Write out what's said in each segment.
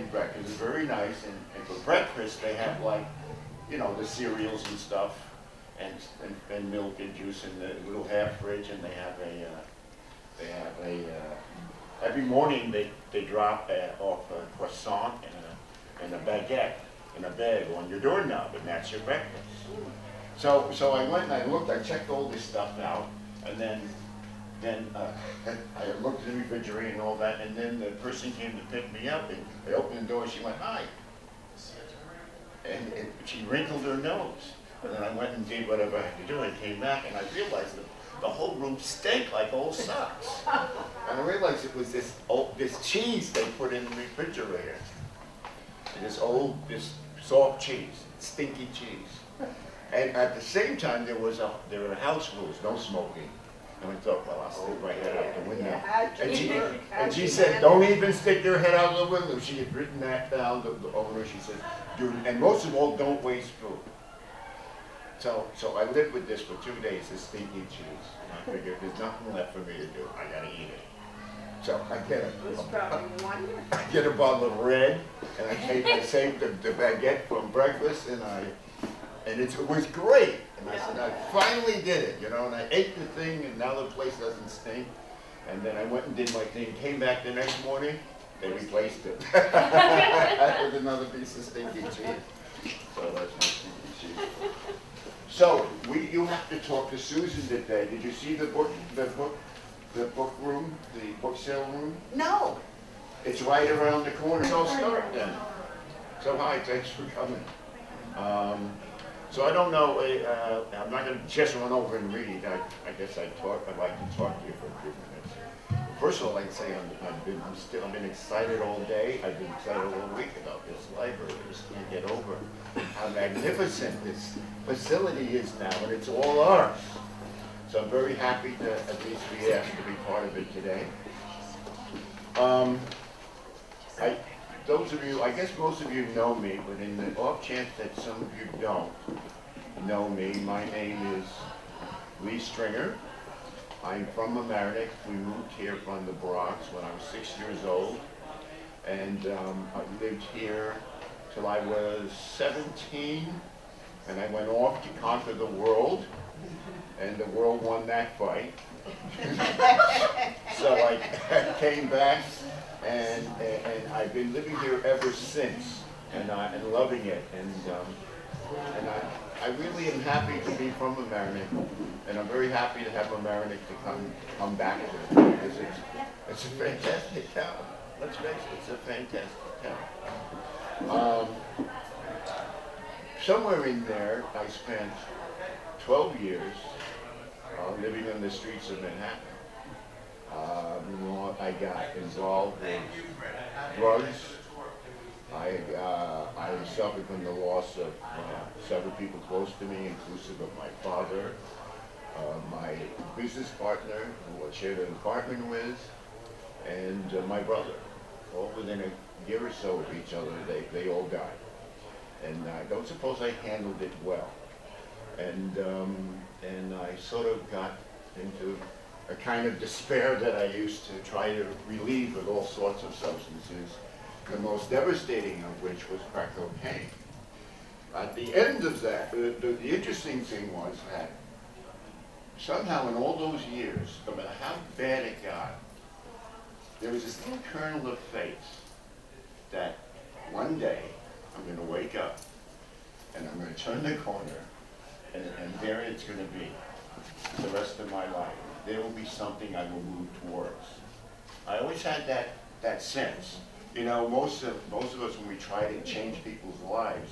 bed breakfast. It's very nice, and for breakfast they have like, you know, the cereals and stuff, and milk and juice in the little half fridge, and every morning they drop off a croissant and a baguette in a bag on your doorknob, and that's your breakfast. So I went and I looked, I checked all this stuff out, and then I looked in the refrigerator and all that, and then the person came to pick me up, and I opened the door, and she went, "Hi." And she wrinkled her nose. And then I went and did whatever I had to do, and I came back, and I realized that the whole room stank like old socks. And I realized it was this cheese they put in the refrigerator. This soft cheese, stinky cheese. And at the same time, there were house rules, no smoking. And I thought, well, I'll stick my head out the window. And she said, "Don't even stick your head out the window." She had written that down, the owner. She said, "Dude, and most of all, don't waste food." So I lived with this for 2 days, this stinky cheese. And I figured there's nothing left for me to do. I gotta eat it. So I get a bottle of red, and I saved the baguette from breakfast, and it was great. And I said, I finally did it, you know, and I ate the thing, and now the place doesn't stink. And then I went and did my thing, came back the next morning, they replaced it with another piece of stinky cheese. So that's my stinky cheese. So you have to talk to Susan today. Did you see the book room, the book sale room? No. It's right around the corner. So I'll start then. So hi, thanks for coming. So I don't know, I'm not going to just run over and read. I guess I'd like to talk to you for a few minutes. First of all, I'd say I've been excited all day. I've been excited all week about this library. I just can't get over how magnificent this facility is now, and it's all ours. So I'm very happy to at least be asked to be part of it today. Those of you, I guess most of you know me, but in the off chance that some of you don't know me, my name is Lee Stringer. I'm from Mamaroneck. We moved here from the Bronx when I was 6 years old, and I lived here till I was 17, and I went off to conquer the world, and the world won that fight. So I came back, and I've been living here ever since, and loving it, and I really am happy to be from Mamaroneck, and I'm very happy to have Mamaroneck to come back to, because it's a fantastic town. Let's face it, it's a fantastic town. Somewhere in there, I spent 12 years living on the streets of Manhattan. I got involved in drugs. I suffered from the loss of several people close to me, inclusive of my father, my business partner, who I shared an apartment with, and my brother. All within a year or so of each other, they all died. And I don't suppose I handled it well. And I sort of got into a kind of despair that I used to try to relieve with all sorts of substances, the most devastating of which was crack cocaine. At the end of that, the interesting thing was that somehow in all those years, no matter how bad it got, there was this little kernel of faith that one day I'm going to wake up and I'm going to turn the corner, and there it's going to be the rest of my life. There will be something I will move towards. I always had that sense. You know, most of us, when we try to change people's lives,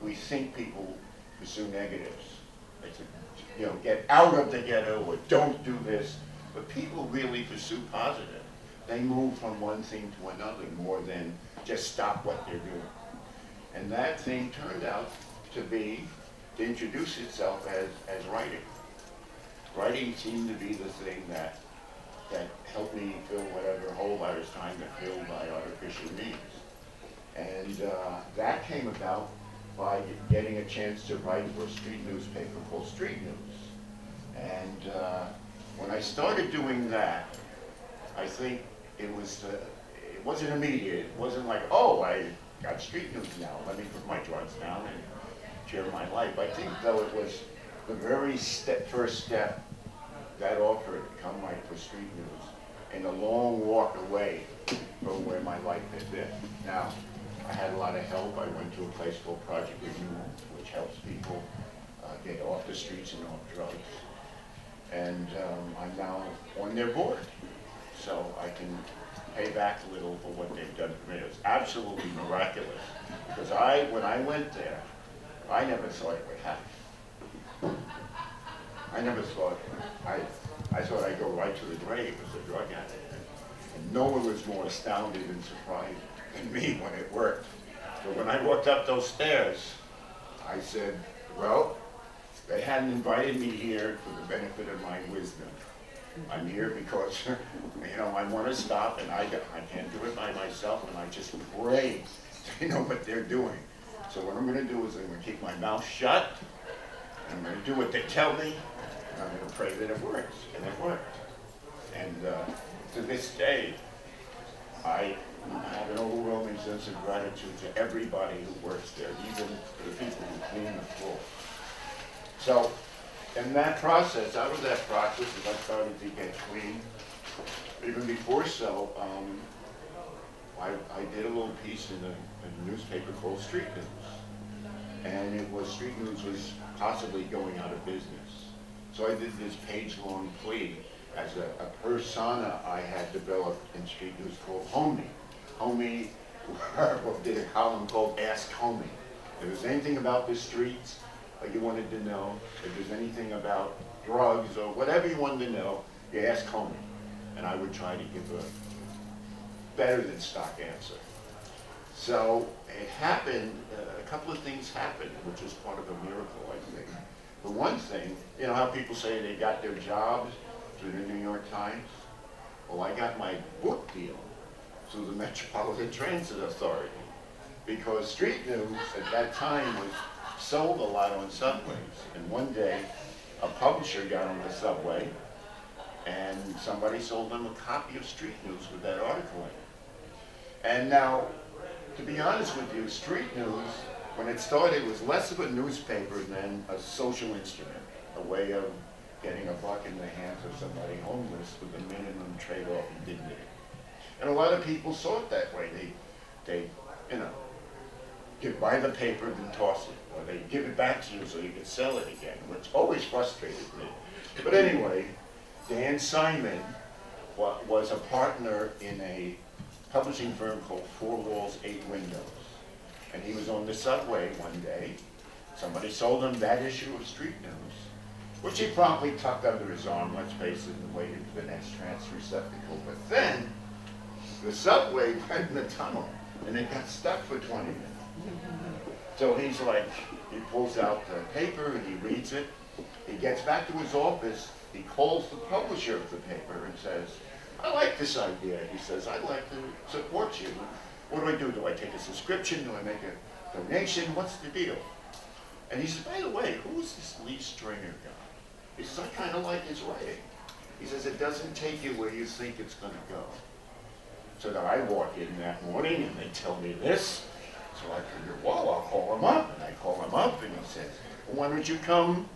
we think people pursue negatives. It's get out of the ghetto, or don't do this. But people really pursue positive. They move from one thing to another more than just stop what they're doing. And that thing turned out to introduce itself as writing. Writing seemed to be the thing that helped me fill whatever hole I was trying to fill by artificial means. And that came about by getting a chance to write for a street newspaper called Street News. And when I started doing that, I think it was it wasn't immediate. It wasn't like, oh, I got street news now. Let me put my drugs down and share my life. I think, though, it was the very first step that offered come right for street news and a long walk away from where my life had been. Now, I had a lot of help. I went to a place called Project Review, which helps people get off the streets and off drugs. And I'm now on their board, so I can pay back a little for what they've done for me. It's absolutely miraculous, because when I went there, I never thought it would happen. I never thought, I thought I'd go right to the grave as a drug addict. And no one was more astounded and surprised than me when it worked. So when I walked up those stairs, I said, well, they hadn't invited me here for the benefit of my wisdom. I'm here because, you know, I want to stop, and I can't do it by myself, and I just pray they know what they're doing. So what I'm going to do is I'm going to keep my mouth shut, and I'm going to do what they tell me, and I'm going to pray that it works, and it worked. And to this day, I have an overwhelming sense of gratitude to everybody who works there, even to the people who clean the floor. So, in that process, out of that process, as I started to get clean, even before so, I did a little piece in a newspaper called Street News. And it was, Street News was possibly going out of business. So I did this page-long plea as a persona I had developed in Street News called Homie. Homie did a column called Ask Homie. If there's anything about the streets you wanted to know, if there's anything about drugs or whatever you wanted to know, you ask Homie. And I would try to give a better than stock answer. So it happened, a couple of things happened, which is part of a miracle, I think. For one thing, you know how people say they got their jobs through the New York Times? Well, I got my book deal through the Metropolitan Transit Authority, because Street News at that time was sold a lot on subways. And one day, a publisher got on the subway, and somebody sold them a copy of Street News with that article in it. And now, to be honest with you, Street News, when it started, was less of a newspaper than a social instrument, a way of getting a buck in the hands of somebody homeless with a minimum trade-off in dignity. And a lot of people saw it that way. They you know, could buy the paper and toss it, or they give it back to you so you could sell it again, which always frustrated me. But anyway, Dan Simon was a partner in a publishing firm called 4 Walls, 8 Windows. And he was on the subway one day. Somebody sold him that issue of Street News, which he promptly tucked under his arm, let's face it, and waited for the next transfer receptacle. But then, the subway went in the tunnel, and it got stuck for 20 minutes. So he's like, he pulls out the paper and he reads it. He gets back to his office, he calls the publisher of the paper and says, I like this idea. He says, I'd like to support you. What do I do? Do I take a subscription? Do I make a donation? What's the deal? And he says, by the way, who's this Lee Stringer guy? He says, I kind of like his writing. He says, it doesn't take you where you think it's going to go. So now I walk in that morning and they tell me this. So I figured, well, I'll call him up. And I call him up and he says, well, why don't you come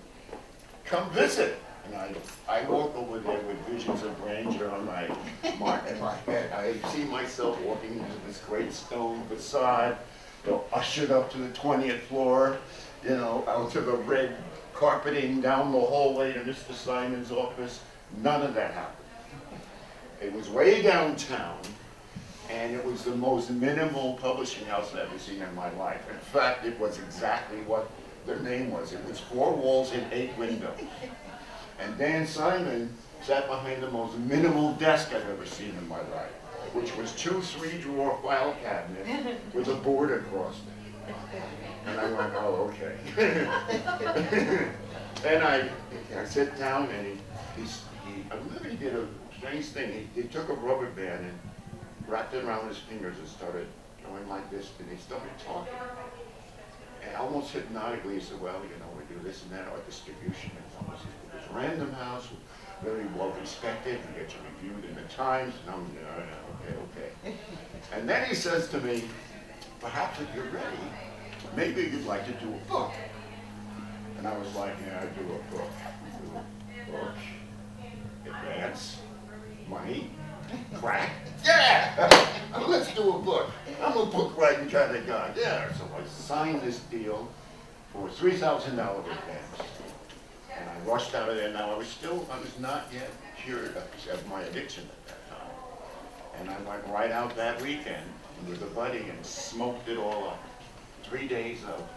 visit? And I walk over there with visions of grandeur on my head. I see myself walking into this great stone facade, you know, ushered up to the 20th floor, you know, out to the red carpeting down the hallway to Mr. Simon's office. None of that happened. It was way downtown, and it was the most minimal publishing house I've ever seen in my life. In fact, it was exactly what their name was. It was 4 walls and 8 windows. And Dan Simon sat behind the most minimal desk I've ever seen in my life, which was 2 3-drawer file cabinets with a board across it. And I went, oh, okay. Then I sit down and he did a strange thing. He took a rubber band and wrapped it around his fingers and started going like this, and he started talking. And almost hypnotically, he said, well, you know, we do this and that, our distribution is almost this Random House, very well respected, we get you reviewed in the Times, and I'm, okay. And then he says to me, perhaps if you're ready, maybe you'd like to do a book. And I was like, yeah, I'd do a book. Do a book, advance, money, crack, yeah! Let's do a book. I'm a book writing kind of guy, yeah. So I signed this deal for $3,000 advance. And I rushed out of there. Now I was not yet cured of my addiction at that time. And I went right out that weekend with a buddy and smoked it all up. 3 days of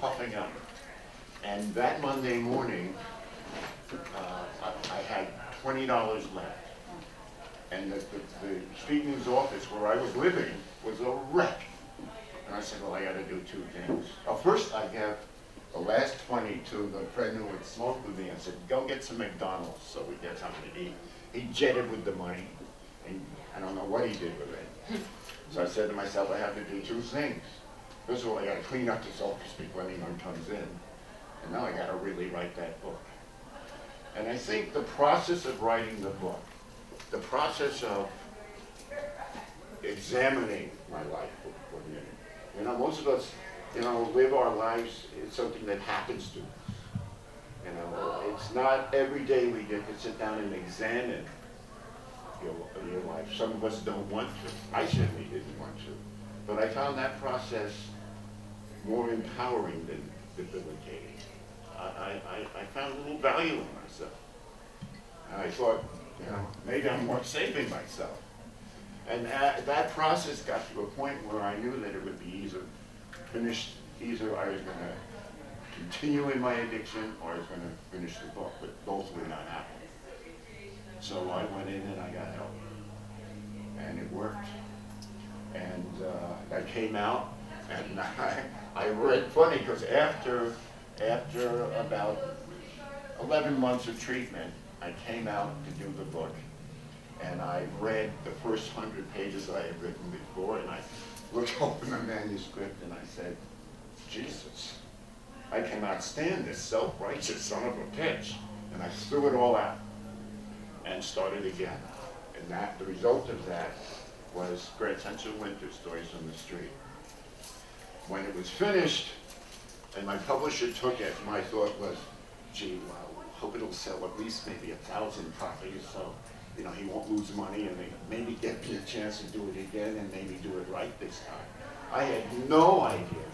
puffing up. And that Monday morning, I had $20 left. And the speaking's office where I was living was a wreck. And I said, well, I got to do two things. First, I gave the last 20 to the friend who had smoked with me and said, go get some McDonald's so we get something to eat. He jetted with the money, and I don't know what he did with it. So I said to myself, I have to do two things. First of all, I got to clean up this office before anyone comes in. And now I got to really write that book. And I think the process of writing the book, the process of examining my life for a minute. You know, most of us, live our lives, it's something that happens to us. You know, it's not every day we get to sit down and examine your life. Some of us don't want to. I certainly didn't want to. But I found that process more empowering than debilitating. I found a little value in myself. And I thought, maybe I'm worth saving myself. And that process got to a point where I knew that it would be either I was going to continue in my addiction or I was going to finish the book, but both would not happen. So I went in and I got help. And it worked. And I came out and I read, funny, because after about 11 months of treatment, I came out to do the book. And I read the first 100 pages I had written before, and I looked over the manuscript and I said, Jesus, I cannot stand this self-righteous son of a bitch. And I threw it all out and started again. And the result of that was Great Sense of Winter, Stories from the Street. When it was finished, and my publisher took it, my thought was, gee, well, hope it'll sell at least maybe 1,000 copies, so he won't lose money, and maybe get me a chance to do it again, and maybe do it right this time. I had no idea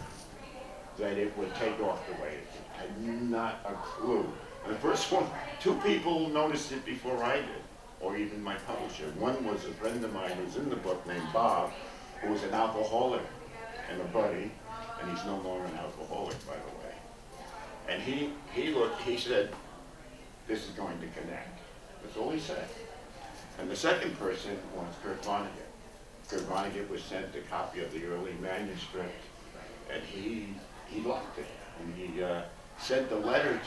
that it would take off the way it did. I had not a clue. And the first one, 2 people noticed it before I did, or even my publisher. One was a friend of mine who's in the book named Bob, who was an alcoholic and a buddy, and he's no longer an alcoholic, by the way. And he looked, he said, this is going to connect. That's all he said. And the second person was Kurt Vonnegut. Kurt Vonnegut was sent a copy of the early manuscript, and he loved it. And he sent a letter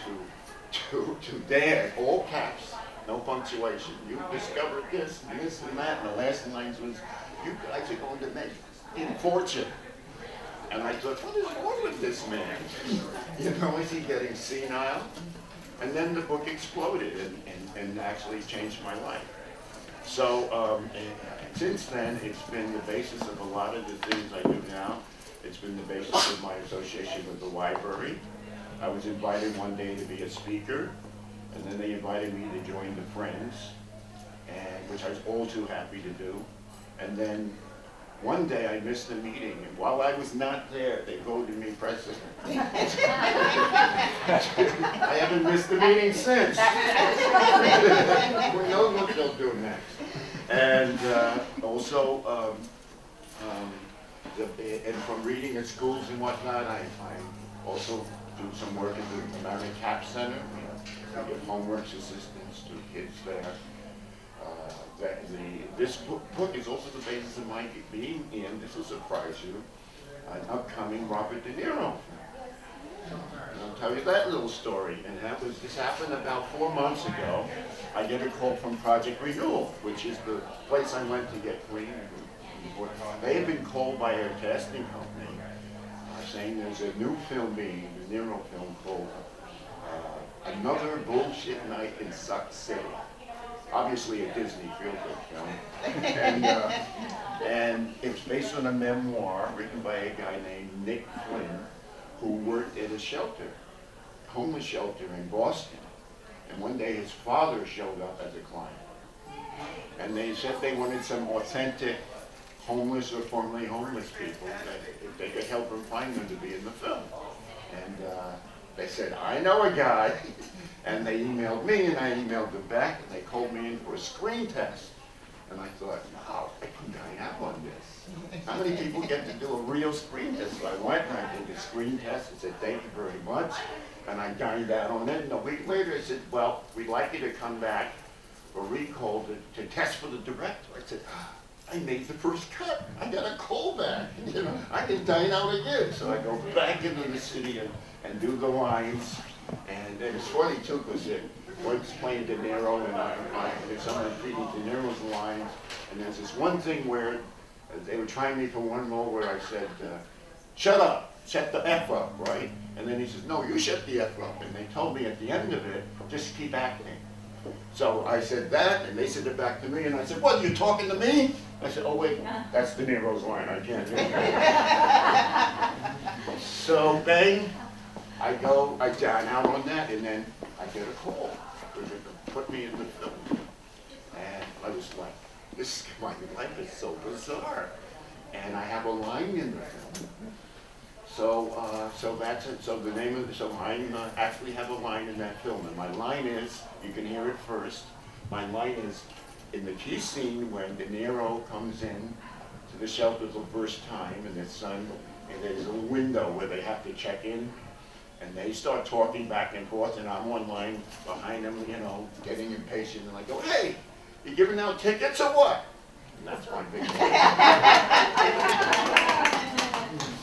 to Dan, all caps, no punctuation. You discovered this and this and that, and the last line was, you guys are going to make a fortune. And I thought, what is wrong with this man? Is he getting senile? And then the book exploded and actually changed my life. So since then, it's been the basis of a lot of the things I do now. It's been the basis of my association with the library. I was invited one day to be a speaker, and then they invited me to join the Friends, which I was all too happy to do. And then one day I missed a meeting, and while I was not there, they voted me president. I haven't missed a meeting since. Who knows what they'll do next? And also, and from reading at schools and whatnot, I also do some work at the Mamaroneck Cap Center. We give homework assistance to kids there. This book is also the basis of my being in, this will surprise you, an upcoming Robert De Niro film. And I'll tell you that little story. And this happened about 4 months ago. I get a call from Project Renewal, which is the place I went to get clean. They had been called by a casting company saying there's a new film being, a De Niro film called Another Bullshit Night in Suck City. Obviously a Disney feel-good film. And if it's based on a memoir written by a guy named Nick Flynn, who worked at a shelter, homeless shelter in Boston. And one day his father showed up as a client. And they said they wanted some authentic homeless or formerly homeless people that if they could help them find them to be in the film. And they said, I know a guy. And they emailed me and I emailed them back and they called me in for a screen test. And I thought, wow, I can dine out on this. How many people get to do a real screen test? So I went and I did the screen test and said, thank you very much. And I dined out on it. And a week later I said, well, we'd like you to come back for recall to test for the director. I said, I made the first cut. I got a callback. You know, I can dine out again. So I go back into the city and do the lines. And it was funny too, because once playing De Niro and there's someone reading De Niro's lines. And there's this one thing where they were trying me for one role where I said, shut up, shut the F up, right? And then he says, no, you shut the F up. And they told me at the end of it, just keep acting. So I said that, and they said it back to me, and I said, what, you talking to me? I said, oh wait, that's De Niro's line, I can't hear it. So bang, I dine out on that, and then I get a call. They're going to put me in the film. And I was like, my life is so bizarre. And I have a line in the film. So that's it. So the name of the, so I actually have a line in that film, and my line is, you can hear it first. My line is in the key scene when De Niro comes in to the shelter the first time, and his son, and there's a window where they have to check in, and they start talking back and forth, and I'm one line behind them, you know, getting impatient, and I go, hey, you giving out tickets or what? And that's my big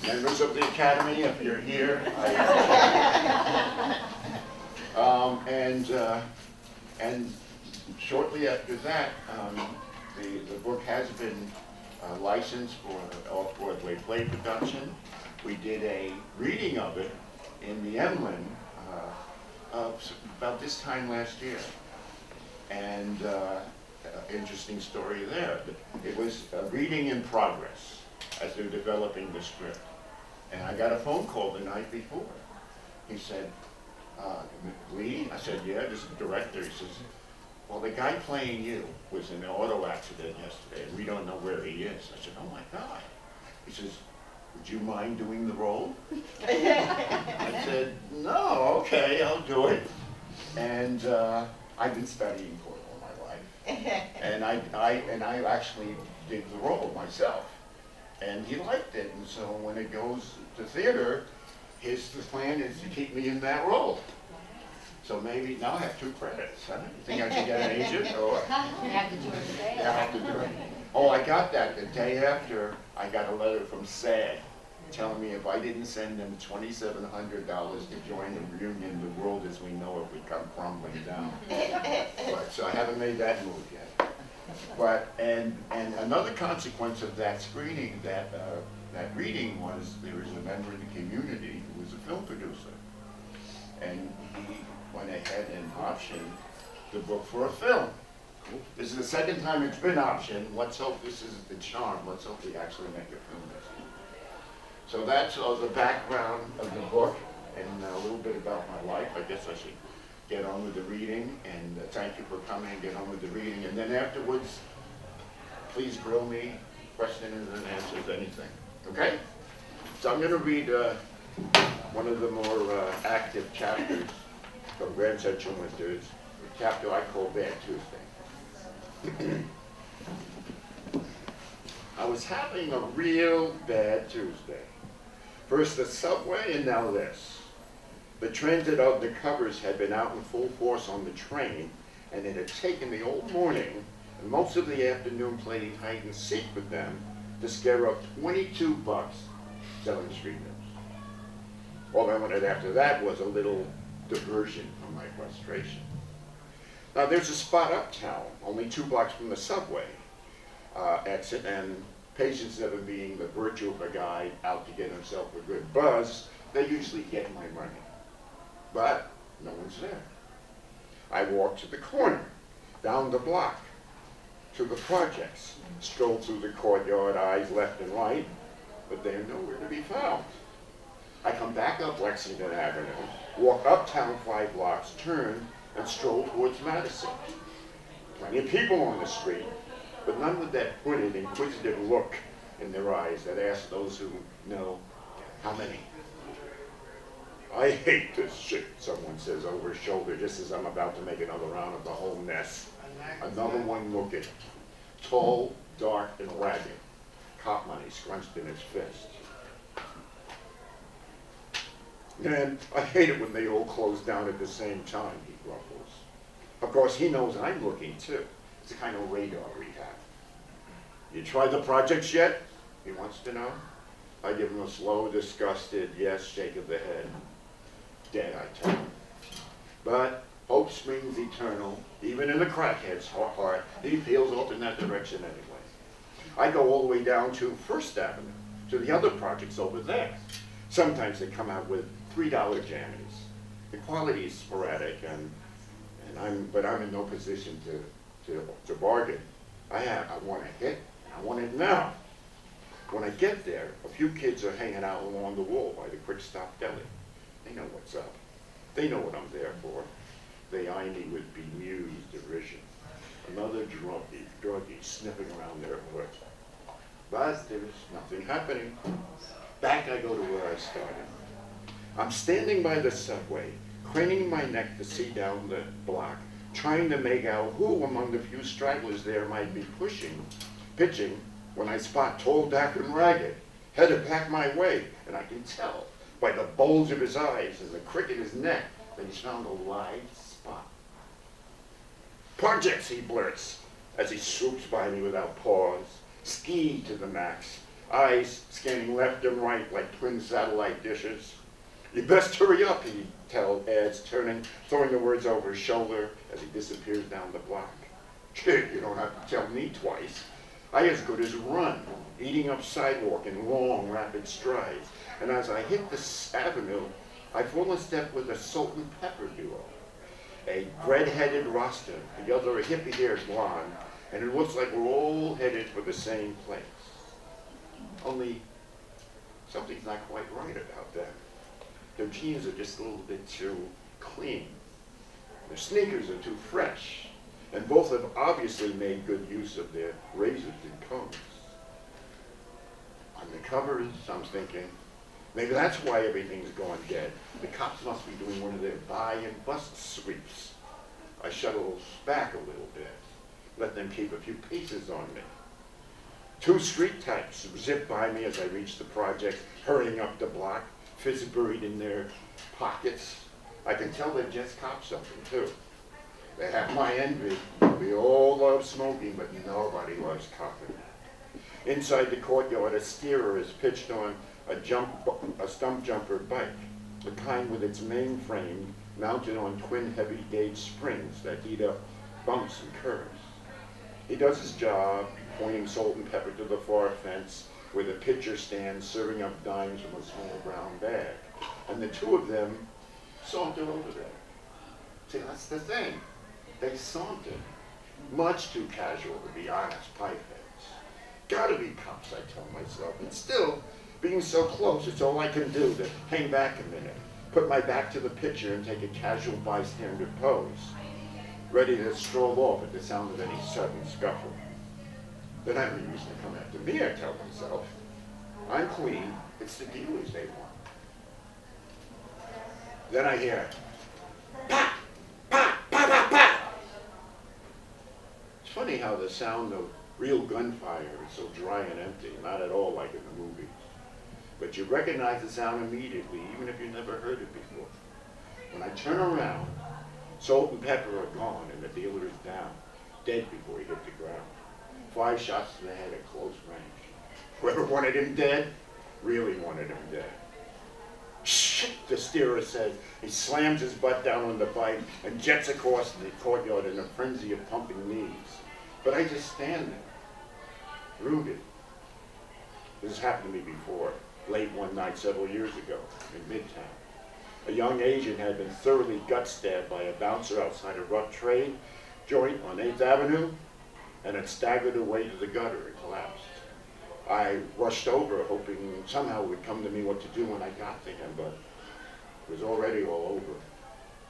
members of the Academy, if you're here, and shortly after that, the book has been licensed for off-Broadway play production. We did a reading of it in the Emlyn about this time last year, and interesting story there. It was a reading in progress as they're developing the script. And I got a phone call the night before. He said, Lee? I said, yeah, this is the director. He says, well, the guy playing you was in an auto accident yesterday, and we don't know where he is. I said, oh my God. He says, would you mind doing the role? I said, no, okay, I'll do it. And I've been studying for it all my life. And I actually did the role myself. And he liked it, and so when it goes to theater, the plan is to keep me in that role. So maybe, now I have 2 credits. I don't think I should get an agent, or? You have to do it today. Yeah, I have to do it. Oh, I got that. The day after, I got a letter from SAG telling me if I didn't send them $2,700 to join the reunion, the world as we know it would come crumbling down. But, so I haven't made that move yet. But, and another consequence of that screening, that reading was, there was a member of the community who was a film producer. And he went ahead and optioned the book for a film. This is the second time it's been optioned. Let's hope this is the charm. Let's hope we actually make a film this year. So that's the background of the book and a little bit about my life. I guess I should get on with the reading, and thank you for coming and get on with the reading. And then afterwards, please grill me, questions and answers, anything. Okay? So I'm going to read one of the more active chapters from Grand Central Winters, a chapter I call Bad Tuesday. I was having a real bad Tuesday. First the subway and now this. The transit undercovers had been out in full force on the train, and it had taken me all morning and most of the afternoon playing hide and seek with them to scare up $22 selling street news. All I wanted after that was a little diversion from my frustration. Now there's a spot uptown, only 2 blocks from the subway exit, and patients never being the virtue of a guy out to get himself a good buzz, they usually get my money. But no one's there. I walk to the corner, down the block, to the projects. Stroll through the courtyard, eyes left and right, but they are nowhere to be found. I come back up Lexington Avenue, walk uptown 5 blocks, turn, and stroll towards Madison. Plenty of people on the street, but none with that pointed, inquisitive look in their eyes that ask those who know, how many? I hate this shit, someone says over his shoulder just as I'm about to make another round of the whole mess. Another one looking, tall, dark, and ragged. Cop money scrunched in his fist. And I hate it when they all close down at the same time, he grumbles. Of course, he knows I'm looking too. It's a kind of radar we have. You tried the projects yet? He wants to know. I give him a slow, disgusted yes shake of the head. Dead, I tell him. But hope springs eternal. Even in the crackhead's heart, he feels off in that direction anyway. I go all the way down to First Avenue, to the other projects over there. Sometimes they come out with $3 jammies. The quality is sporadic, but I'm in no position to bargain. I want a hit, and I want it now. When I get there, a few kids are hanging out along the wall by the Quick Stop Deli. They know what's up. They know what I'm there for. They eye me with bemused derision. Another druggie sniffing around their foot. But there's nothing happening. Back I go to where I started. I'm standing by the subway, craning my neck to see down the block, trying to make out who among the few stragglers there might be pitching, when I spot tall, dark, and ragged, headed back my way, and I can tell by the bulge of his eyes and the crick in his neck that he's found a live spot. Projects, he blurts, as he swoops by me without pause, ski to the max, eyes scanning left and right like twin satellite dishes. You best hurry up, he adds, throwing the words over his shoulder as he disappears down the block. Kid, you don't have to tell me twice. I as good as run, eating up sidewalk in long, rapid strides. And as I hit this avenue, I fall in step with a salt and pepper duo. A red-headed Rasta, the other a hippie-haired blonde, and it looks like we're all headed for the same place. Only something's not quite right about them. Their jeans are just a little bit too clean. Their sneakers are too fresh. And both have obviously made good use of their razors and combs. On the covers, I'm thinking, maybe that's why everything's gone dead. The cops must be doing one of their buy and bust sweeps. I shuttle back a little bit, let them keep a few paces on me. 2 street types zip by me as I reach the project, hurrying up the block, fists buried in their pockets. I can tell they've just copped something too. They have my envy. We all love smoking, but nobody loves copping. Inside the courtyard, a steerer is pitched on a stump jumper bike, the kind with its main frame mounted on twin heavy gauge springs that heat up bumps and curves. He does his job, pointing salt and pepper to the far fence where the pitcher stands serving up dimes from a small brown bag. And the two of them saunter over there. See, that's the thing. They saunter. Much too casual to be honest pipeheads. Gotta be cops, I tell myself. And still, being so close, it's all I can do to hang back a minute, put my back to the pitcher and take a casual bystander pose, ready to stroll off at the sound of any sudden scuffle. They're not really used to come after me, I tell myself. I'm clean. It's the dealers they want. Then I hear, pop, pop, pop, pop, pop. It's funny how the sound of real gunfire is so dry and empty, not at all like in the movies. But you recognize the sound immediately, even if you never heard it before. When I turn around, salt and pepper are gone and the dealer is down, dead before he hit the ground. 5 shots to the head at close range. Whoever wanted him dead, really wanted him dead. Shit, the steerer says. He slams his butt down on the bike and jets across the courtyard in a frenzy of pumping knees. But I just stand there, rooted. This has happened to me before, late one night several years ago in Midtown. A young Asian had been thoroughly gut-stabbed by a bouncer outside a rough trade joint on 8th Avenue, and it staggered away to the gutter and collapsed. I rushed over, hoping somehow it would come to me what to do when I got to him, but it was already all over.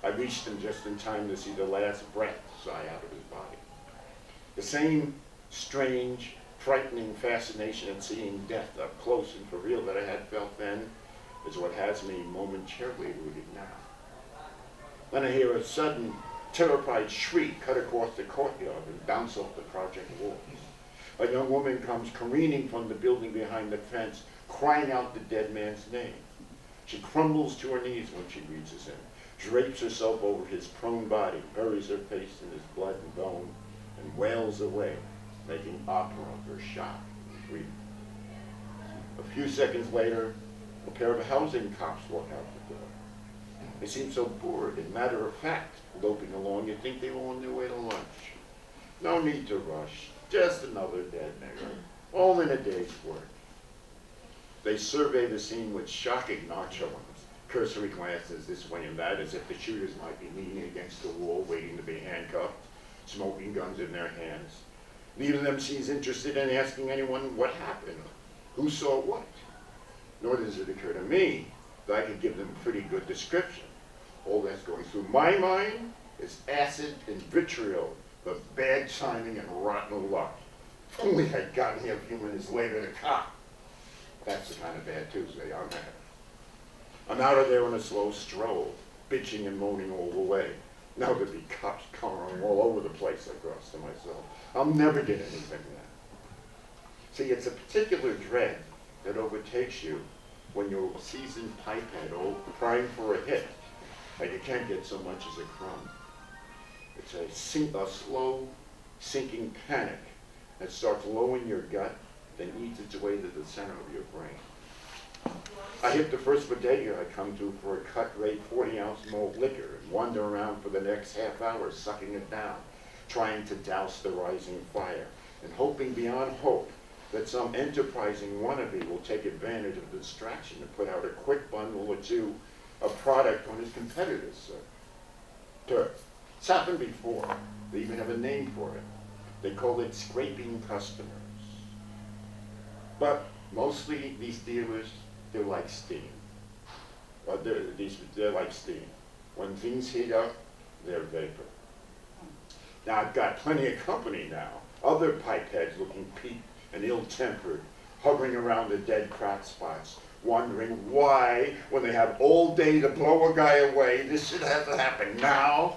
I reached him just in time to see the last breath sigh out of his body. The same strange, frightening fascination in seeing death up close and for real that I had felt then is what has me momentarily rooted now. Then I hear a sudden, terrified shriek cut across the courtyard and bounce off the project walls. A young woman comes careening from the building behind the fence, crying out the dead man's name. She crumbles to her knees when she reaches him, drapes herself over his prone body, buries her face in his blood and bone, and wails away, making opera of her shock and grief. A few seconds later, a pair of housing cops walk out the door. They seem so bored and matter-of-fact, loping along, you'd think they were on their way to lunch. No need to rush, just another dead nigger, all in a day's work. They survey the scene with shocking nonchalance, cursory glances this way and that, as if the shooters might be leaning against the wall, waiting to be handcuffed, smoking guns in their hands. Neither of them seems interested in asking anyone what happened, who saw what. Nor does it occur to me that I could give them a pretty good description. All that's going through my mind is acid and vitriol, but bad timing and rotten luck. If only I'd gotten here a few minutes later to cop. That's the kind of bad Tuesday I'm having. I'm out of there on a slow stroll, bitching and moaning all the way. Now there'd be cops covering all over the place, I grouse to myself. I'll never get anything then. See, it's a particular dread that overtakes you when you're a seasoned pipehead trying for a hit, and you can't get so much as a crumb. It's a slow, sinking panic that starts low in your gut, then eats its way to the center of your brain. I hit the first bodega I come to for a cut-rate 40-ounce malt liquor and wander around for the next half hour sucking it down, trying to douse the rising fire, and hoping beyond hope that some enterprising wannabe will take advantage of the distraction and put out a quick bundle or two of product on his competitors. It's happened before. They even have a name for it. They call it scraping customers. But mostly these dealers, they're like steam. They're like steam. When things heat up, they're vapor. Now I've got plenty of company now. Other pipeheads looking peaked and ill-tempered, hovering around the dead crack spots, wondering why, when they have all day to blow a guy away, this should have to happen now.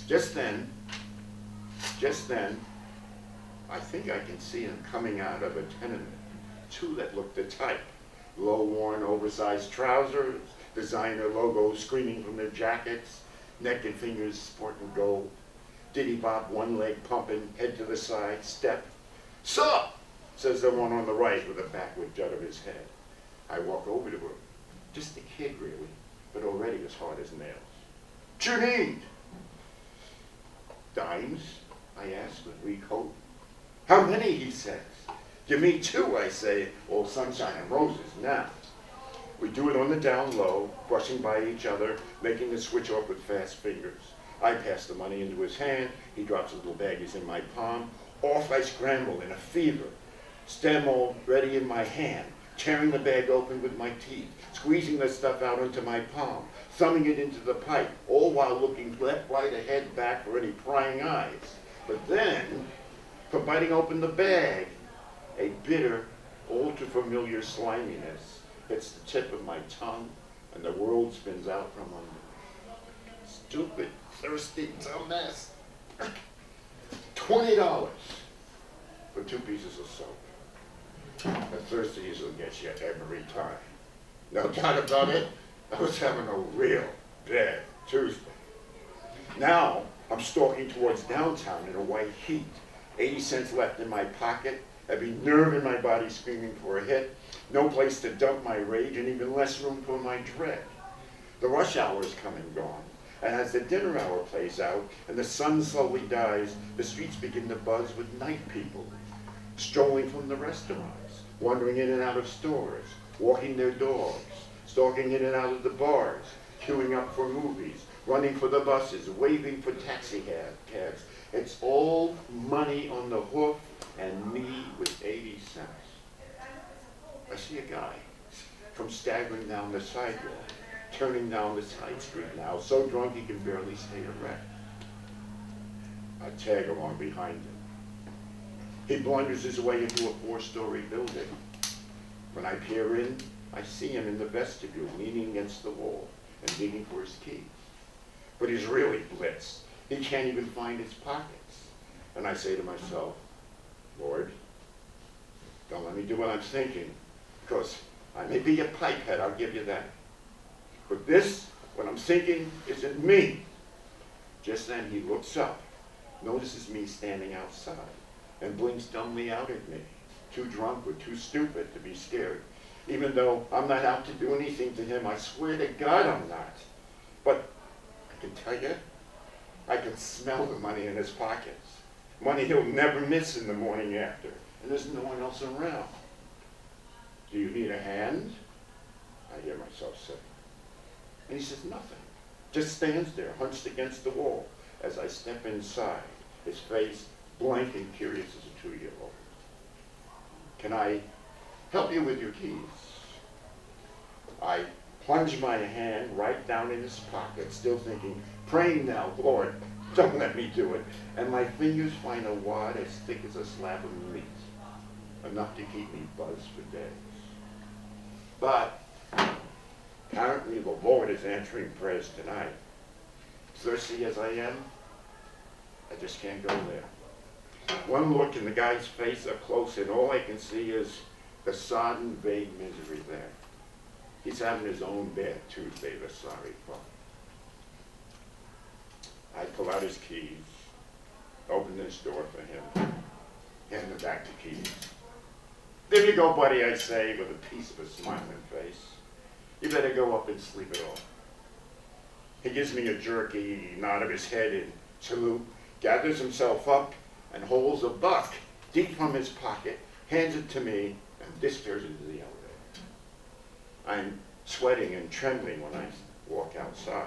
Just then, I think I can see them coming out of a tenement. Two that look the type. Low-worn, oversized trousers, designer logos screaming from their jackets, neck and fingers sporting gold. Diddy-bop, one leg pumping, head to the side, step. "Sup?" says the one on the right with a backward jut of his head. I walk over to him. Just a kid, really, but already as hard as nails. "'What you need?" "Dimes?" I ask with weak hope. "How many?" he says. "Give me 2, I say, all sunshine and roses now." We do it on the down low, brushing by each other, making the switch off with fast fingers. I pass the money into his hand, he drops his little baggies in my palm. Off I scramble in a fever, stem all ready in my hand, tearing the bag open with my teeth, squeezing the stuff out into my palm, thumbing it into the pipe, all while looking left, right, ahead, back for any prying eyes. But then, from biting open the bag, a bitter, all-too-familiar sliminess hits the tip of my tongue, and the world spins out from under me. Stupid, thirsty dumbass. $20 for 2 pieces of soap. The thirsties will get you every time. No doubt about it, I was having a real bad Tuesday. Now, I'm stalking towards downtown in a white heat. 80 cents left in my pocket, every nerve in my body screaming for a hit, no place to dump my rage, and even less room for my dread. The rush hour is come and gone, and as the dinner hour plays out and the sun slowly dies, the streets begin to buzz with night people, strolling from the restaurants, wandering in and out of stores, walking their dogs, stalking in and out of the bars, queuing up for movies, running for the buses, waving for taxi cabs. It's all money on the hoof and me with 80 cents. I see a guy come staggering down the sidewalk, turning down the side street now, so drunk he can barely stay erect. I tag along behind him. He blunders his way into a 4-story building. When I peer in, I see him in the vestibule, leaning against the wall and digging for his keys. But he's really blitzed. He can't even find his pockets. And I say to myself, Lord, don't let me do what I'm thinking, because I may be a pipehead, I'll give you that. But this, what I'm thinking, isn't me. Just then he looks up, notices me standing outside, and blinks dumbly out at me. Too drunk or too stupid to be scared. Even though I'm not out to do anything to him, I swear to God I'm not. But I can tell you, I can smell the money in his pockets. Money he'll never miss in the morning after. And there's no one else around. Do you need a hand? I hear myself say. And he says nothing. Just stands there, hunched against the wall, as I step inside, his face blank and curious as a 2-year-old. Can I help you with your keys? I plunge my hand right down in his pocket, still thinking, praying now, Lord, don't let me do it. And my fingers find a wad as thick as a slab of meat, enough to keep me buzzed for days. But apparently the Lord is answering prayers tonight. Thirsty as I am, I just can't go there. One look in the guy's face up close, and all I can see is the sodden, vague misery there. He's having his own bad Tuesday, the sorry fuck. I pull out his keys, open this door for him, hand him back the keys. There you go, buddy, I say, with a piece of a smiling face. You better go up and sleep it off. He gives me a jerky nod of his head in salute, gathers himself up, and holds a buck deep from his pocket, hands it to me, and disappears into the elevator. I'm sweating and trembling when I walk outside.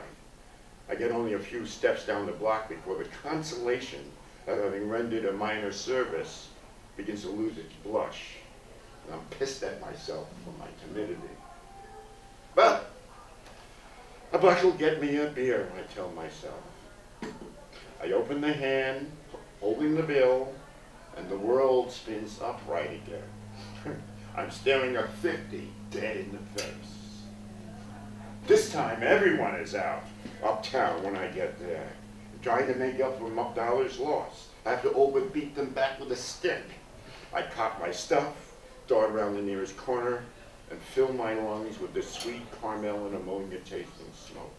I get only a few steps down the block before the consolation of having rendered a minor service begins to lose its blush. And I'm pissed at myself for my timidity. But a buck will get me a beer, I tell myself. I open the hand, holding the bill, and the world spins upright again. I'm staring at 50 dead in the face. This time everyone is out uptown when I get there, trying to make up for dollars lost. I have to overbeat them back with a stick. I pop my stuff, dart around the nearest corner, and fill my lungs with the sweet caramel and ammonia tasting smoke.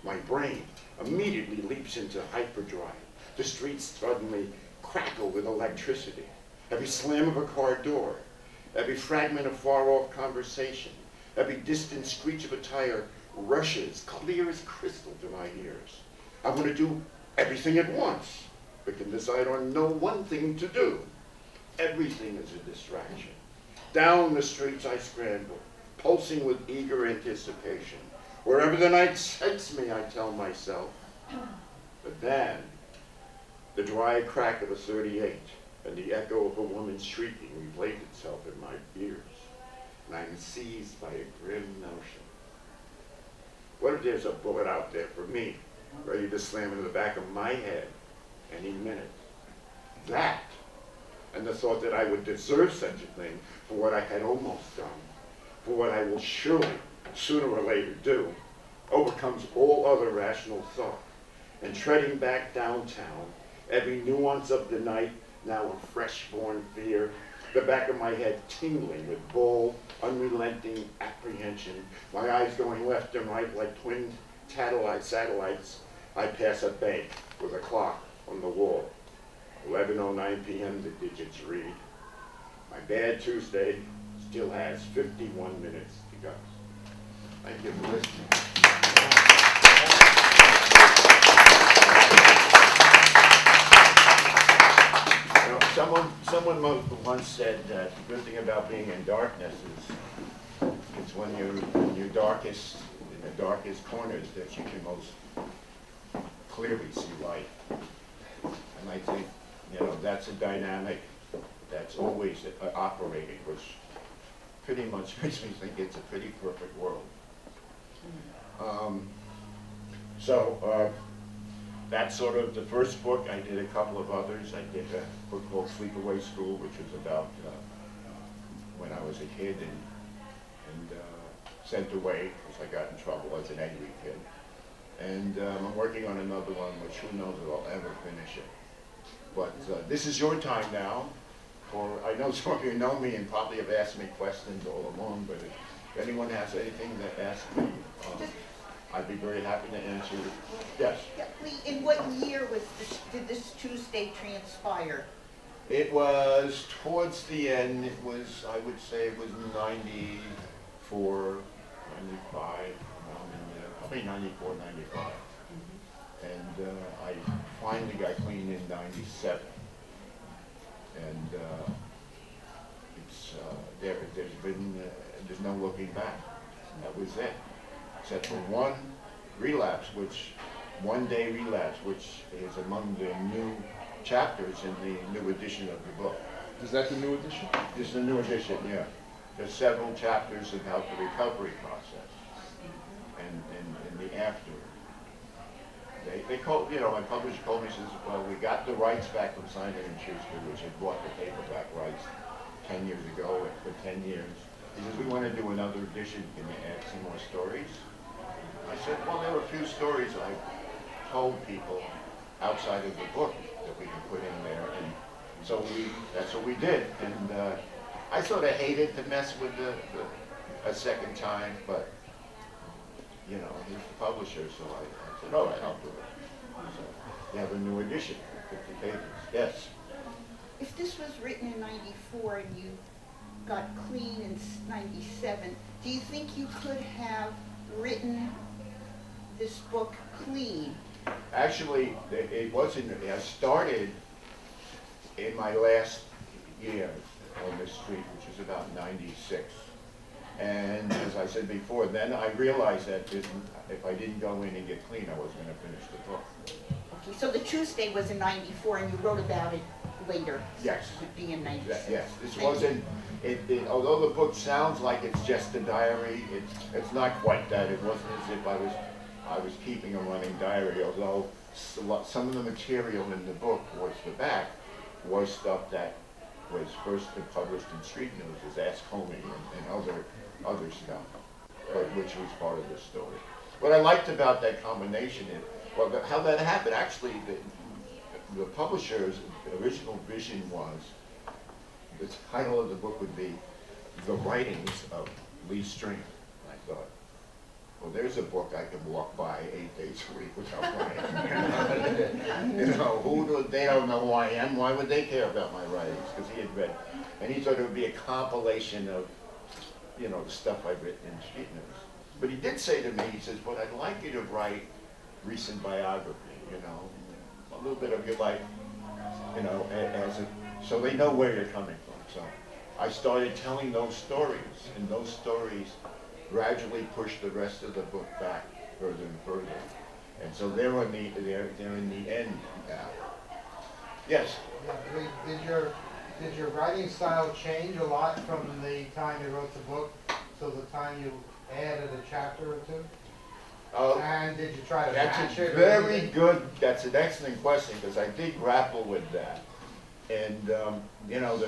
My brain immediately leaps into hyperdrive. The streets suddenly crackle with electricity. Every slam of a car door, every fragment of far-off conversation, every distant screech of a tire rushes clear as crystal to my ears. I want to do everything at once, but can decide on no one thing to do. Everything is a distraction. Down the streets I scramble, pulsing with eager anticipation. Wherever the night takes me, I tell myself. But then, the dry crack of a .38 and the echo of a woman shrieking replayed itself in my ears, and I'm seized by a grim notion. What if there's a bullet out there for me, ready to slam into the back of my head any minute? That, and the thought that I would deserve such a thing for what I had almost done, for what I will surely, sooner or later, do, overcomes all other rational thought. And treading back downtown, every nuance of the night now a fresh-born fear, the back of my head tingling with bold, unrelenting apprehension, my eyes going left and right like twin satellites, I pass a bank with a clock on the wall. 11:09 p.m. the digits read. My bad Tuesday still has 51 minutes to go. Thank you for listening. You know, someone once said that the good thing about being in darkness is it's when you're darkest, in the darkest corners that you can most clearly see light. And I think, you know, that's a dynamic that's always operating, which pretty much makes me think it's a pretty perfect world. That's sort of the first book. I did a couple of others. I did a book called Sleepaway School, which was about when I was a kid and sent away because I got in trouble as an angry kid. And I'm working on another one, which who knows if I'll ever finish it. But this is your time now. I know some of you know me and probably have asked me questions all along, but if anyone has anything to ask me, I'd be very happy to answer. Yes? Yeah, in what year did this Tuesday transpire? It was towards the end. It was, I would say it was 94, 95, probably 94, 95. And I finally got clean in 97. And there's no looking back. That was it. Except for one one-day relapse, which is among the new chapters in the new edition of the book. Is that the new edition? This is the new edition, yeah. There's several chapters about the recovery process and the after. They called, you know, my publisher called me and says, well, we got the rights back from Simon & Schuster, which had bought the paperback rights 10 years ago, for 10 years. He says, we want to do another edition. Can you add some more stories? I said, well, there were a few stories I told people outside of the book that we could put in there. And so that's what we did. And I sort of hated to mess with a second time, but, you know, he's the publisher, so I said, all right, I'll do it. So you have a new edition, 50 pages. Yes? If this was written in 94 and you got clean in 97, do you think you could have written this book clean? Actually, it wasn't. I started in my last year on this street, which was about 96. And as I said before, then I realized that if I didn't go in and get clean, I wasn't going to finish the book. Okay, so the Tuesday was in 94 and you wrote about it later. Yes. Being in 96. Yes, this wasn't, although the book sounds like it's just a diary, it's not quite that. It wasn't as if I was keeping a running diary, although some of the material in the book towards the back was stuff that was first published in Street News as Ask Homie and other stuff, which was part of the story. What I liked about that combination is, well, how that happened, actually, the publisher's original vision was, the title of the book would be The Writings of Lee String. I thought, well, there's a book I can walk by 8 days a week without buying. You know, they don't know who I am. Why would they care about my writings? Because he had read, and he thought it would be a compilation of, you know, the stuff I've written in Street News. But he did say to me, he says, but I'd like you to write recent biography, you know, a little bit of your life, you know, so they know where you're coming from. So I started telling those stories, and those stories gradually pushed the rest of the book back further and further. And so they're in the end now. Yes? Yeah, did your writing style change a lot from the time you wrote the book to the time you added a chapter or two? And did you try to match it? That's an excellent question, because I did grapple with that. And, you know,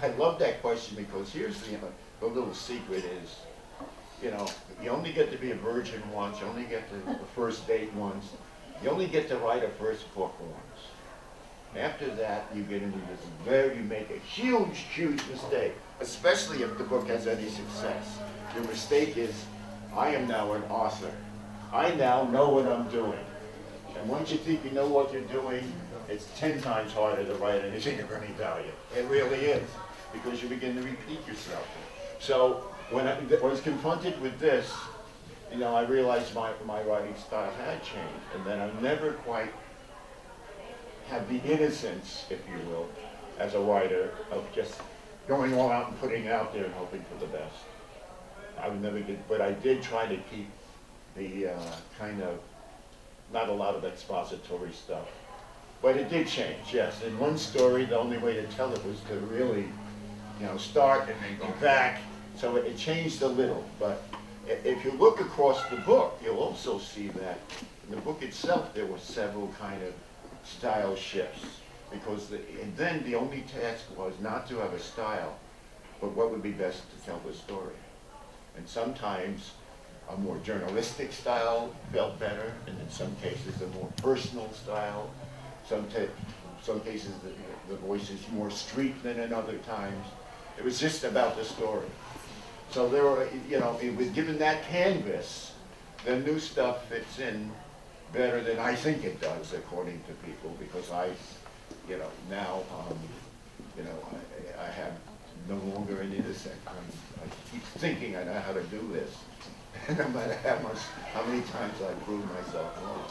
I love that question, because here's the little secret is, you know, you only get to be a virgin once, you only get to the first date once, you only get to write a first book once. After that, you get into this you make a huge, huge mistake, especially if the book has any success. Your mistake is, I am now an author. I now know what I'm doing. And once you think you know what you're doing, it's 10 times harder to write anything of any value. It really is, because you begin to repeat yourself. So when I was confronted with this, you know, I realized my writing style had changed, and then I never quite had the innocence, if you will, as a writer, of just going all out and putting it out there and hoping for the best. I would never get, but I did try to keep the kind of not a lot of expository stuff. But it did change, yes. In one story, the only way to tell it was to really, you know, start and then go back. So it changed a little. But if you look across the book, you'll also see that in the book itself, there were several kind of style shifts. Because and then the only task was not to have a style, but what would be best to tell the story. And sometimes a more journalistic style felt better, and in some cases a more personal style. Some cases the voice is more street than in other times. It was just about the story. So there were, you know, it was given that canvas, the new stuff fits in better than I think it does, according to people, because I, you know, now, you know, I have no longer an innocent. I keep thinking I know how to do this, no matter how many times I prove myself wrong.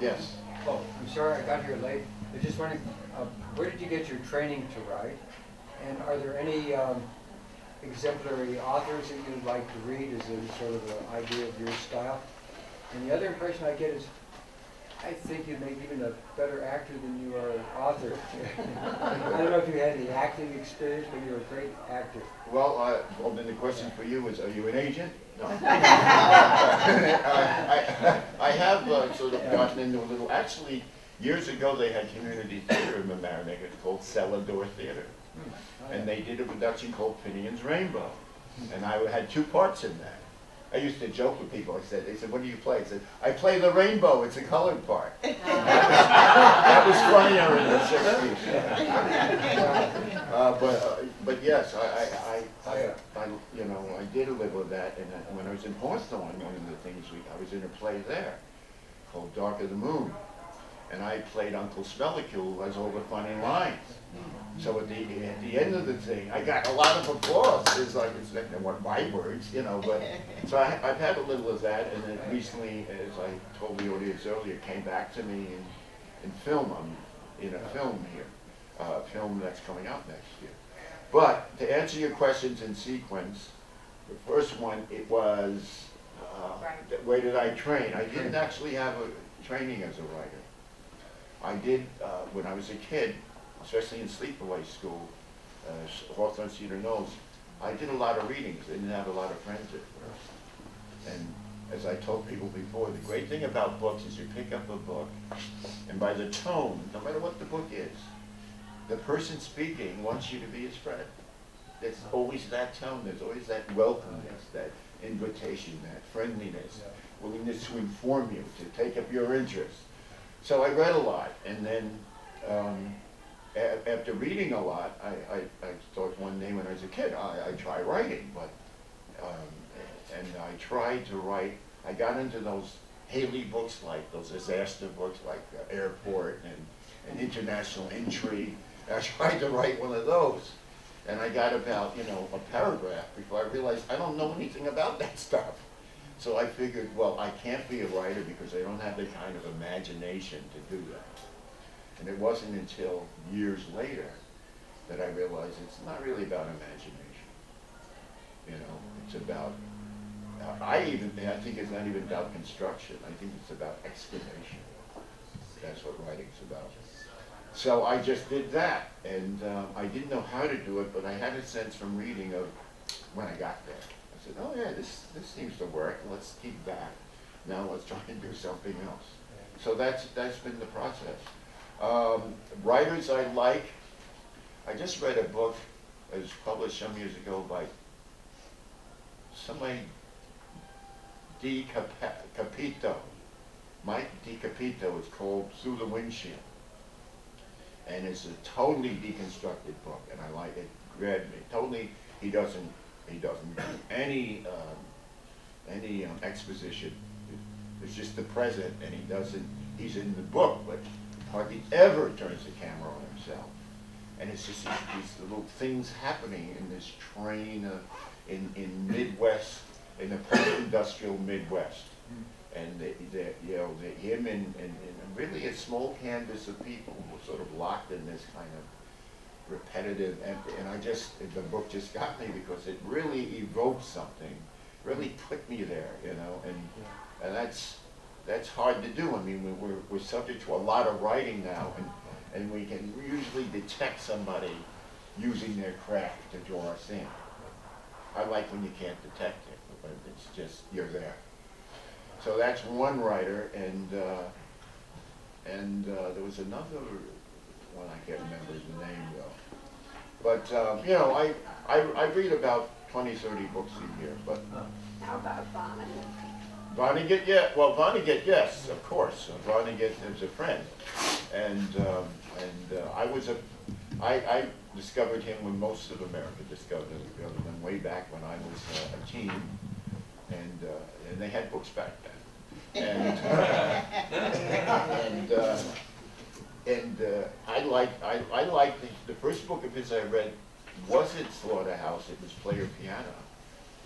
Yes. Oh, I'm sorry I got here late. I was just wondering, where did you get your training to write? And are there any exemplary authors that you'd like to read as a sort of an idea of your style? And the other impression I get is, I think you'd make even a better actor than you are an author. I don't know if you had any acting experience, but you're a great actor. Well, then the question for you is, are you an agent? No. I have sort of gotten into a little, actually, years ago they had community theater in Mamaroneck. It's called Cellar Door Theater. And they did a production called Finian's Rainbow. And I had 2 parts in that. I used to joke with people. They said, what do you play? I said, I play the rainbow. It's a colored part. That was funnier in the 60s. But yes, I you know, I did live with that. And when I was in Hawthorne, one of the things I was in a play there called Dark of the Moon. And I played Uncle Smellicule, who has all the funny lines. So at the end of the thing, I got a lot of applause. It's like, they weren't my words, you know, but, so I've had a little of that, and then recently, as I told the audience earlier, came back to me in film. I'm in a film here, a film that's coming out next year. But to answer your questions in sequence, the first one, it was, where did I train? I didn't actually have a training as a writer. I did, when I was a kid, especially in sleepaway school, Hawthorne Cedar Knolls, I did a lot of readings. I didn't have a lot of friends at first. And as I told people before, the great thing about books is you pick up a book, and by the tone, no matter what the book is, the person speaking wants you to be his friend. There's always that tone, there's always that welcomeness, that invitation, that friendliness, willingness to inform you, to take up your interest. So I read a lot, and then after reading a lot, I thought one day when I was a kid, I try writing, but, and I tried to write, I got into those Haley books, like those disaster books, like Airport and International Intrigue. I tried to write one of those, and I got about, you know, a paragraph before I realized I don't know anything about that stuff. So I figured, well, I can't be a writer because I don't have the kind of imagination to do that. And it wasn't until years later that I realized it's not really about imagination. You know, it's about, I think it's not even about construction. I think it's about excavation. That's what writing's about. So I just did that, and I didn't know how to do it, but I had a sense from reading of when I got there. I said, oh yeah, this seems to work. Let's keep that. Now let's try and do something else. So that's been the process. Writers I like. I just read a book that was published some years ago by somebody, D. Capito. Mike D. Capito. It's called Through the Windshield. And it's a totally deconstructed book, and I like it. Grabbed me. Totally, he doesn't do any exposition. It's just the present, and he's in the book, but hardly ever turns the camera on himself. And it's just these little things happening in this train in Midwest, in the post-industrial Midwest. And him and really a small canvas of people were sort of locked in this kind of repetitive, and the book just got me because it really evoked something, really put me there, you know, and that's hard to do. I mean, we're subject to a lot of writing now, and we can usually detect somebody using their craft to draw us in. I like when you can't detect it, but it's just, you're there. So that's one writer, and there was another one, I can't remember the name though. But, you know, I read about 20, 30 books a year, but. How about Vonnegut? Vonnegut, yeah, well, Vonnegut, yes, of course. Vonnegut is a friend. I discovered him when most of America discovered him way back when I was a teen, and they had books back then. I liked the first book of his I read wasn't Slaughterhouse, it was Player Piano,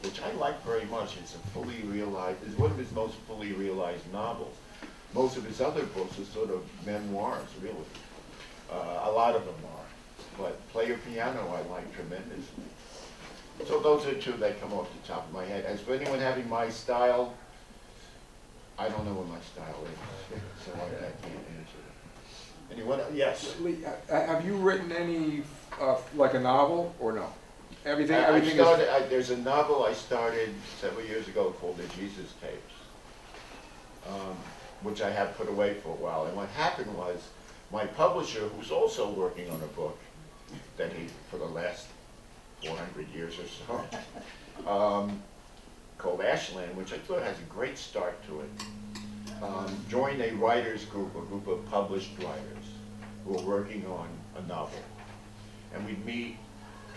which I like very much. It's one of his most fully realized novels. Most of his other books are sort of memoirs, really. A lot of them are. But Player Piano I like tremendously. So those are two that come off the top of my head. As for anyone having my style, I don't know what my style is, so I can't answer that. Anyone? Yes? Lee, have you written any, like a novel, or no? Everything is... There's a novel I started several years ago called The Jesus Tapes, which I have put away for a while. And what happened was, my publisher, who's also working on a book that for the last 400 years or so, called Ashland, which I thought has a great start to it, joined a writers group, a group of published writers who are working on a novel. And we'd meet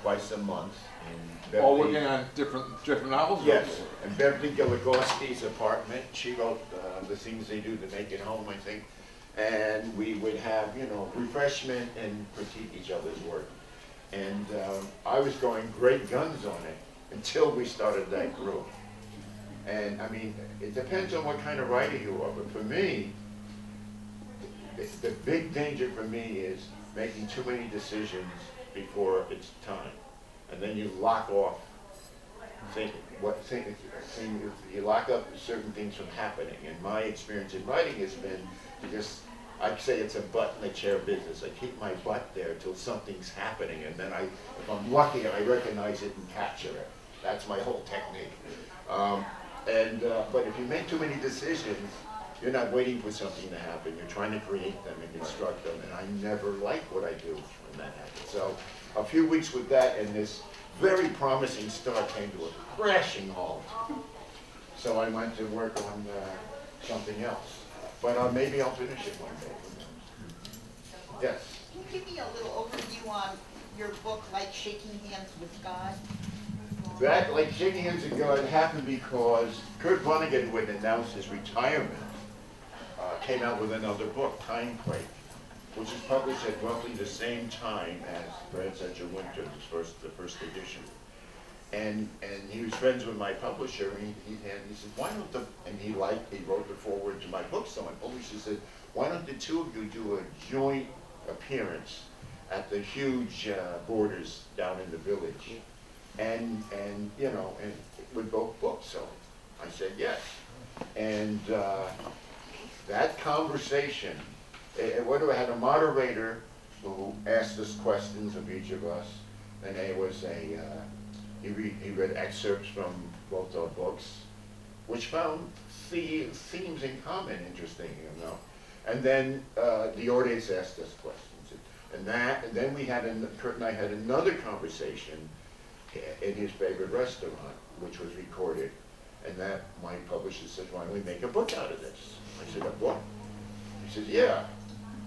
twice a month in Beverly. All working on different novels? Yes, in Beverly Gilligowski's apartment. She wrote The Things They Do to Make It Home, I think. And we would have, you know, refreshment and critique each other's work. And I was going great guns on it until we started that group. And I mean, it depends on what kind of writer you are, but for me, the big danger for me is making too many decisions before it's time. And then you lock off, you lock up certain things from happening. And my experience in writing has been to just, I'd say it's a butt in the chair business. I keep my butt there till something's happening, and then if I'm lucky, I recognize it and capture it. That's my whole technique. But if you make too many decisions, you're not waiting for something to happen. You're trying to create them and construct them, and I never like what I do when that happens. So a few weeks with that, and this very promising start came to a crashing halt. So I went to work on something else. But maybe I'll finish it one day. Yes? Can you give me a little overview on your book, Like Shaking Hands with God? That, Like Shaking Hands with God, happened because Kurt Vonnegut, who had announced his retirement, came out with another book, Time Quake, which was published at roughly the same time as Brad Setcher Winter, the first edition. And he was friends with my publisher, and he said, why don't he wrote the foreword to my book, so my publisher said, why don't the two of you do a joint appearance at the huge Borders down in the Village, and you know, and with both books. So I said yes. And that conversation, I had a moderator who asked us questions of each of us, and there was he read excerpts from both our books, which found themes in common interesting, you know. And then the audience asked us questions, and then Kurt and I had another conversation in his favorite restaurant, which was recorded, and that my publisher said, why don't we make a book out of this? I said, a book? He says, yeah.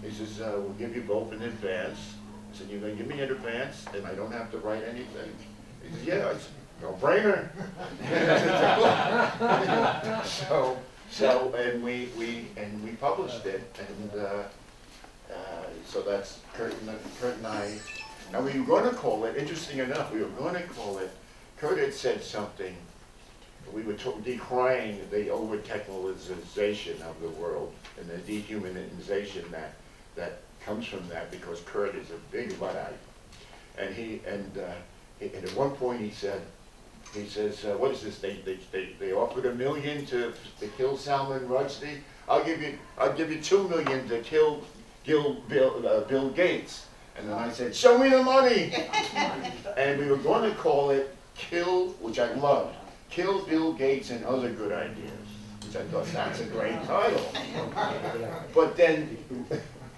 He says, we'll give you both in advance. I said, you're going to give me in advance, and I don't have to write anything? He says, yeah. I said, no brainer. And we published it, and so that's Kurt and I. Now we were going to call it, interesting enough, Kurt had said something, we were decrying the over-technologization of the world and the dehumanization that comes from that, because Kurt is a big Luddite. And at one point he says, what is this? They offered $1 million to kill Salman Rushdie. I'll give you $2 million to kill Bill Gates. And then I said, show me the money. And we were going to call it Kill, which I loved, Kill Bill Gates and Other Good Ideas, which I thought that's a great title. But then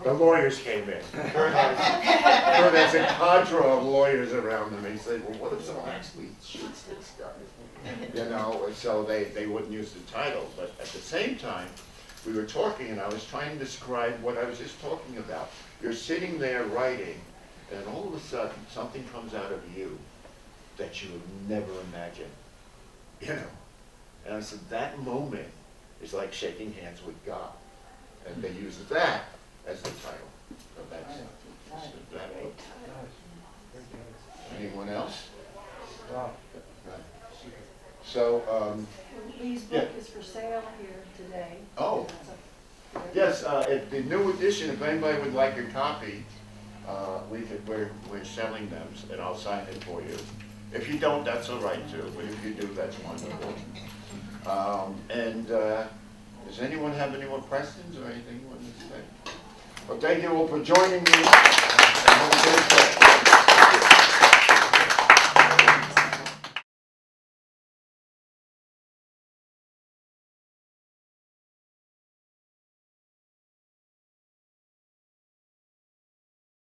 the lawyers came in. Kurt has a cadre of lawyers around him. He said, well, what if someone actually shoots this guy? You know, so they wouldn't use the title. But at the same time, we were talking, and I was trying to describe what I was just talking about. You're sitting there writing, and all of a sudden, something comes out of you that you would never imagine, you know. And I said, that moment is like shaking hands with God. And they use that as the title. So that's that book. Anyone else? Wow. So, Lee's yeah. book is for sale here today. Oh. Yes, if the new edition, if anybody would like a copy, we're selling them, and I'll sign it for you. If you don't, that's all right too, but if you do, that's wonderful. Does anyone have any more questions or anything you want to say? Well, thank you all for joining me.